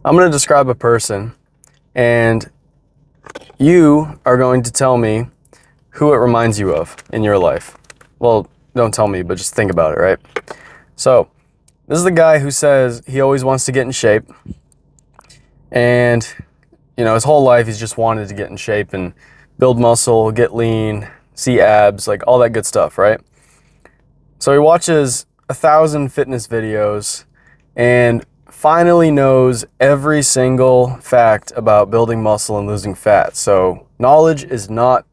I'm going to describe a person, and you are going to tell me who it reminds you of in your life. Well, don't tell me, but just think about it, right? So, this is the guy who says he always wants to get in shape, and his whole life he's just wanted to get in shape and build muscle, get lean, see abs, like all that good stuff, right? So he watches 1,000 fitness videos and finally knows every single fact about building muscle and losing fat. So knowledge is not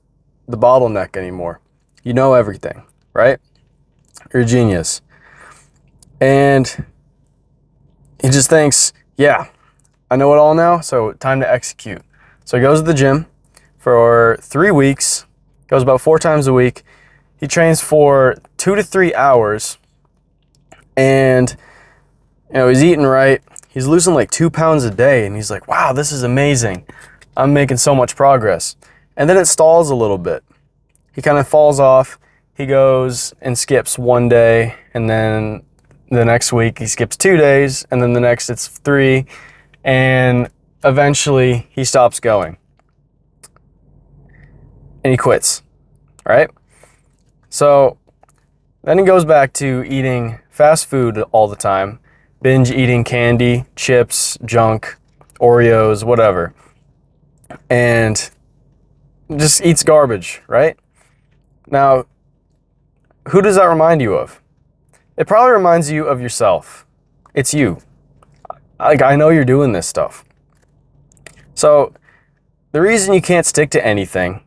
the bottleneck anymore. You know everything, right? You're a genius. And he just thinks, yeah, I know it all now, so time to execute. So he goes to the gym for 3 weeks, goes about 4 times a week. He trains for 2 to 3 hours, and he's eating right. He's losing like 2 pounds a day, and he's like, wow, this is amazing. I'm making so much progress. And then it stalls a little bit. He kind of falls off. He goes and skips 1 day, and then the next week he skips 2 days, and then the next it's 3, and eventually he stops going. And he quits, right? So then he goes back to eating fast food all the time, binge eating candy, chips, junk, Oreos, whatever, and just eats garbage, right? Now, who does that remind you of? It probably reminds you of yourself. It's you. Like, I know you're doing this stuff. So the reason you can't stick to anything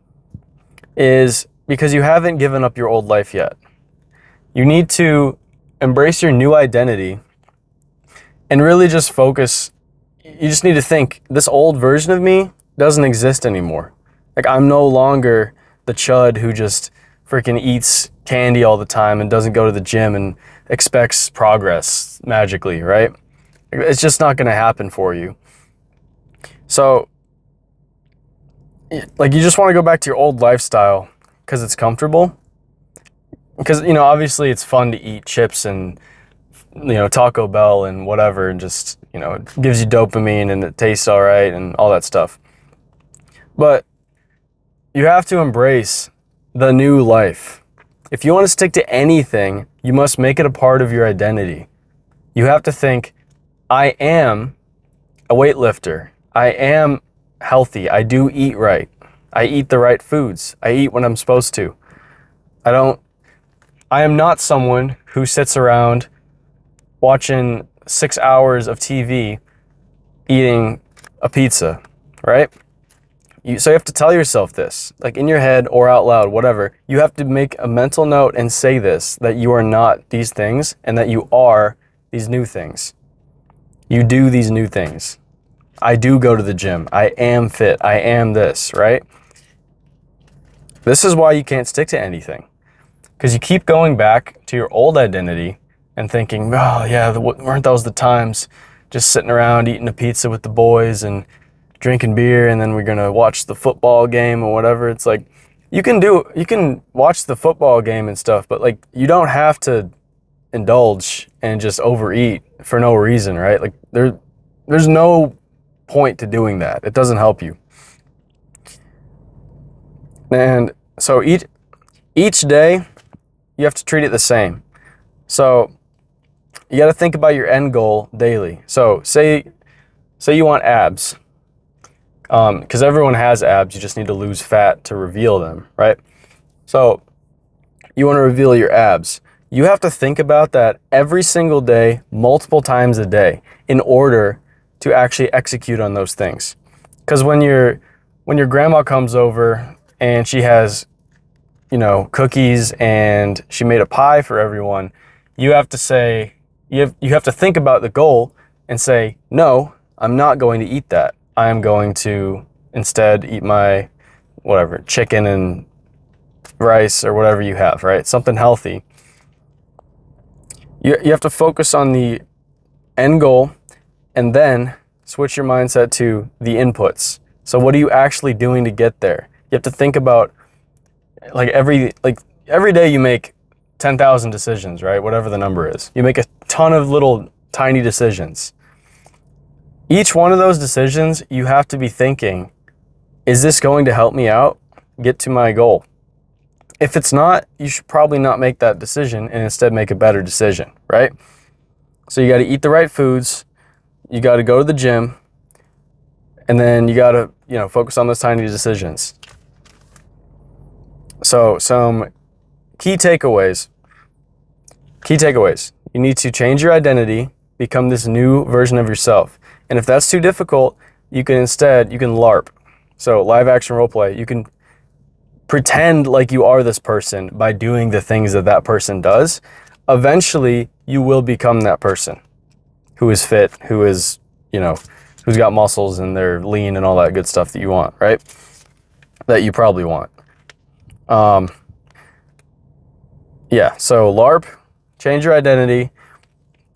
is because you haven't given up your old life yet. You need to embrace your new identity and really just focus. You just need to think, this old version of me doesn't exist anymore. Like, I'm no longer the chud who just freaking eats candy all the time and doesn't go to the gym and expects progress magically, right? It's just not going to happen for you. So, like, you just want to go back to your old lifestyle because it's comfortable. Because, obviously it's fun to eat chips and, Taco Bell and whatever, and just, it gives you dopamine and it tastes all right and all that stuff. But you have to embrace the new life. If you want to stick to anything, you must make it a part of your identity. You have to think, I am a weightlifter. I am healthy. I do eat right. I eat the right foods. I eat when I'm supposed to. I am not someone who sits around watching 6 hours of TV eating a pizza, right? So you have to tell yourself this, like in your head or out loud, whatever. You have to make a mental note and say this, that you are not these things and that you are these new things. You do these new things. I do go to the gym. I am fit. I am this, right? This is why you can't stick to anything. Because you keep going back to your old identity and thinking, oh yeah, weren't those the times? Just sitting around eating a pizza with the boys and drinking beer, and then we're gonna watch the football game or whatever. It's like, you can watch the football game and stuff, but like, you don't have to indulge and just overeat for no reason, right? Like, there's no point to doing that. It doesn't help you. And so each day you have to treat it the same. So you got to think about your end goal daily. So say you want abs, because everyone has abs. You just need to lose fat to reveal them, right? So you want to reveal your abs. You have to think about that every single day, multiple times a day, in order to actually execute on those things. Because when your grandma comes over and she has, cookies and she made a pie for everyone, you have to say, you have to think about the goal and say, no, I'm not going to eat that. I am going to instead eat my whatever, chicken and rice or whatever you have, right? Something healthy. You have to focus on the end goal and then switch your mindset to the inputs. So what are you actually doing to get there? You have to think about every day you make 10,000 decisions, right? Whatever the number is. You make a ton of little tiny decisions. Each one of those decisions, you have to be thinking, is this going to help me out get to my goal? If it's not, you should probably not make that decision and instead make a better decision, right? So you got to eat the right foods, you got to go to the gym, and then you got to, focus on those tiny decisions. So some key takeaways. You need to change your identity, become this new version of yourself. And if that's too difficult, you can LARP. So live action role play. You can pretend like you are this person by doing the things that that person does. Eventually, you will become that person who is fit, who is, who's got muscles and they're lean and all that good stuff that you want, right? That you probably want. So LARP, change your identity.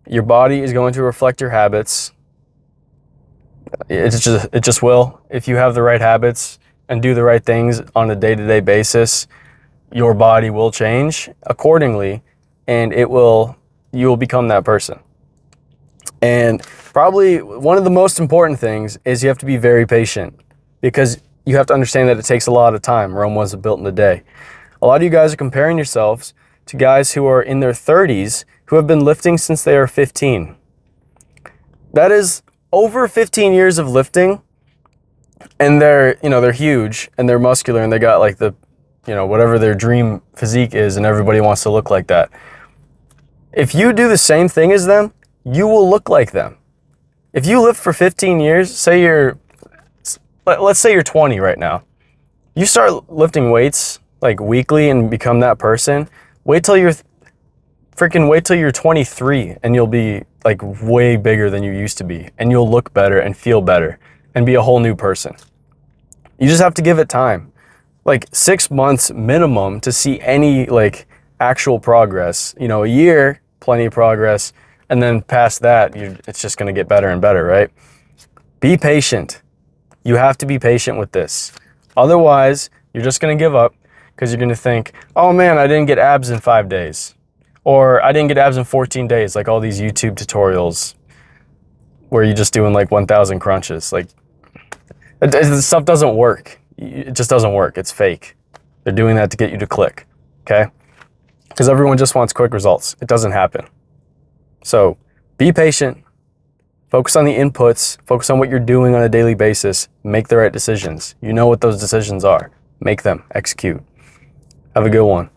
Your body is going to reflect your habits. It just will. If you have the right habits and do the right things on a day-to-day basis, your body will change accordingly, and you will become that person. And probably one of the most important things is you have to be very patient, because you have to understand that it takes a lot of time. Rome wasn't built in a day. A lot of you guys are comparing yourselves to guys who are in their 30s who have been lifting since they are 15. That is over 15 years of lifting, and they're huge and they're muscular and they got like the, whatever their dream physique is, and everybody wants to look like that. If you do the same thing as them, you will look like them. If you lift for 15 years, let's say you're 20 right now. You start lifting weights like weekly and become that person. Wait till you're 23 and you'll be like way bigger than you used to be, and you'll look better and feel better and be a whole new person. You just have to give it time, like 6 months minimum, to see any like actual progress. A year, plenty of progress, and then past that, it's just going to get better and better, right? Be patient. You have to be patient with this. Otherwise, you're just going to give up, because you're going to think, oh man, I didn't get abs in 5 days. Or I didn't get abs in 14 days, like all these YouTube tutorials where you're just doing like 1,000 crunches. Like, this stuff doesn't work. It just doesn't work. It's fake. They're doing that to get you to click, okay? Because everyone just wants quick results. It doesn't happen. So be patient. Focus on the inputs. Focus on what you're doing on a daily basis. Make the right decisions. You know what those decisions are. Make them. Execute. Have a good one.